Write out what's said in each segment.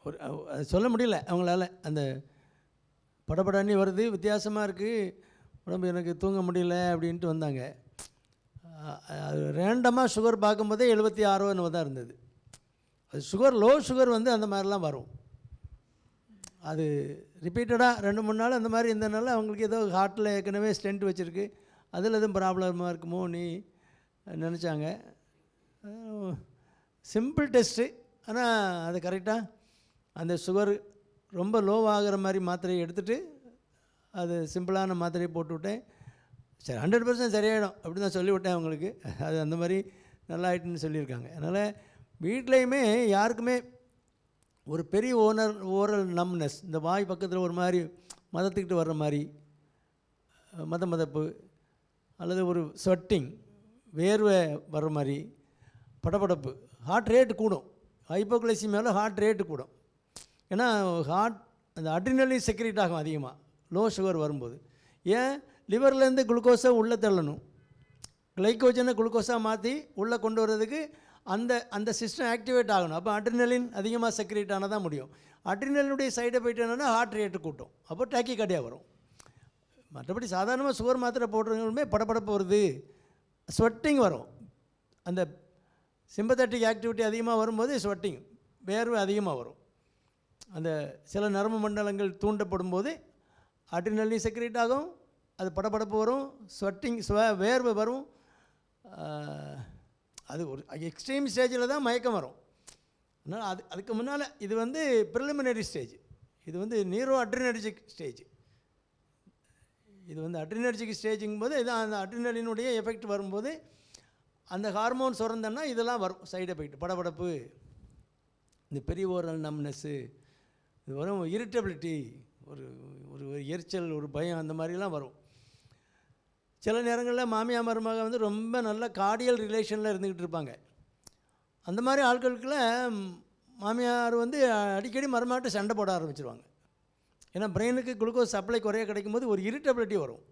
ஒரு அது சொல்ல முடியல அவங்களால. அந்த படபடன்னு வருது, வித்தியாசமாக இருக்குது, உடம்பு எனக்கு தூங்க முடியல அப்படின்ட்டு வந்தாங்க. அது ரேண்டமாக சுகர் பார்க்கும்போதே 76 என்னவோ தான் இருந்தது. அது சுகர், லோ சுகர் வந்து அந்த மாதிரிலாம் வரும். அது ரிப்பீட்டடாக 2-3 நாள் அந்த மாதிரி இருந்ததுனால அவங்களுக்கு ஏதோ ஹார்ட்டில் ஏற்கனவே ஸ்டென்ட் வச்சுருக்கு, அதில் எதுவும் ப்ராப்ளமாக இருக்குமோ நீ நினச்சாங்க. சிம்பிள் டெஸ்ட்டு, ஆனால் அது கரெக்டாக அந்த சுகர் ரொம்ப லோவாகிற மாதிரி மாத்திரையை எடுத்துகிட்டு அது சிம்பிளான மாத்திரையை போட்டுவிட்டேன். சரி 100% சரியாயிடும் அப்படி தான் சொல்லிவிட்டேன் அவங்களுக்கு. அது அந்த மாதிரி நல்லா ஆகிட்டுன்னு சொல்லியிருக்காங்க. அதனால் வீட்லேயுமே யாருக்குமே ஒரு பெரிய ஓரல் நம்னஸ், இந்த வாய் பக்கத்தில் ஒரு மாதிரி மதத்துக்கிட்டு வர்ற மாதிரி மதப்பு, அல்லது ஒரு ஸ்வெட்டிங், வேர்வை வர்ற மாதிரி, படபடப்பு, ஹார்ட் ரேட்டு கூடும். ஹைப்போக்ளைசிமியாவில் ஹார்ட் ரேட்டு கூடும். ஏன்னா அந்த அட்ரினலின் செக்ரேட் ஆகும் அதிகமாக லோ சுகர் வரும்போது. ஏன்? லிவர்லேருந்து குளுக்கோஸை உள்ளே தள்ளணும், கிளைக்கோஜனை குளுக்கோஸாக மாற்றி உள்ளே கொண்டு வர்றதுக்கு அந்த சிஸ்டம் ஆக்டிவேட் ஆகணும். அப்போ அட்ரினலின் அதிகமாக செக்ரேட் ஆனால் தான் முடியும். அட்ரினலினுடைய சைடு எஃபெக்ட் என்னென்னா ஹார்ட் ரேட்டு கூட்டும், அப்போ டாக்கிகார்டியா வரும். மற்றபடி சாதாரணமாக சுகர் மாத்திரை போடுறவங்களுமே படபடப்பு வருது, ஸ்வெட்டிங் வரும். அந்த சிம்பத்தட்டிக் ஆக்டிவிட்டி அதிகமாக வரும்போது ஸ்வெட்டிங், வேர்வை அதிகமாக வரும். அந்த சில நரம்பு மண்டலங்கள் தூண்டப்படும் போது அட்ரினலின் செக்ரேட் ஆகும், அது படபடப்பு வரும், ஸ்வெட்டிங், வேர்வை வரும். அது ஒரு எக்ஸ்ட்ரீம் ஸ்டேஜில் தான் மயக்கம் வரும். அதனால் அதுக்கு முன்னால் இது வந்து ப்ரிலிமினரி ஸ்டேஜ், இது வந்து நீரோ அட்ரினர்ஜிக் ஸ்டேஜ். இது வந்து அட்ரினர்ஜிக் ஸ்டேஜுங்கும் போது இதான் அந்த அட்ரினலினுடைய எஃபெக்ட் வரும்போது அந்த ஹார்மோன் சுரந்தன்னா இதெல்லாம் வரும் சைடு எஃபெக்ட். படபடப்பு, இந்த பெரிய ஓரல் நம்னஸ்ஸு, இது வரும், இரிட்டபிலிட்டி, ஒரு ஒரு எரிச்சல், ஒரு பயம், அந்த மாதிரிலாம் வரும். சில நேரங்களில் மாமியார் மருமக வந்து ரொம்ப நல்ல கார்டியல் ரிலேஷனில் இருந்துக்கிட்டு இருப்பாங்க. அந்த மாதிரி ஆட்களுக்குள்ள மாமியார் வந்து அடிக்கடி மருமகிட்ட சண்டை போட ஆரம்பிச்சிருவாங்க. ஏன்னா பிரெயினுக்கு குளுக்கோஸ் சப்ளை குறைய கிடைக்கும் போது ஒரு இரிட்டபிலிட்டி வரும்,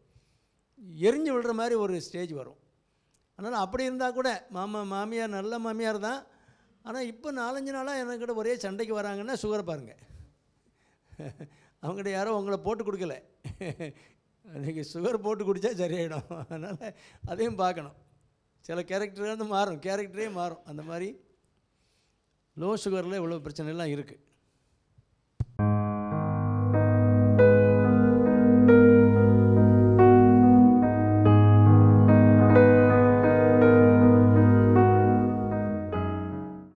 எரிஞ்சு விடுற மாதிரி ஒரு ஸ்டேஜ் வரும். அதனால் அப்படி இருந்தால் கூட மாமியார் நல்ல மாமியார் தான், ஆனால் இப்போ 4-5 நாளாக என்கிட்ட ஒரே சண்டைக்கு வராங்கன்னா சுகரை பாருங்கள். அவங்ககிட்ட யாரோ உங்களை போட்டு கொடுக்கல, நீங்கள் சுகர் போட்டு குடித்தா சரியாயிடும். அதனால் அதையும் பார்க்கணும். சில கேரக்டர் வந்து மாறும், கேரக்டரே மாறும். அந்த மாதிரி லோ சுகரில் இவ்வளோ பிரச்சனைலாம் இருக்குது.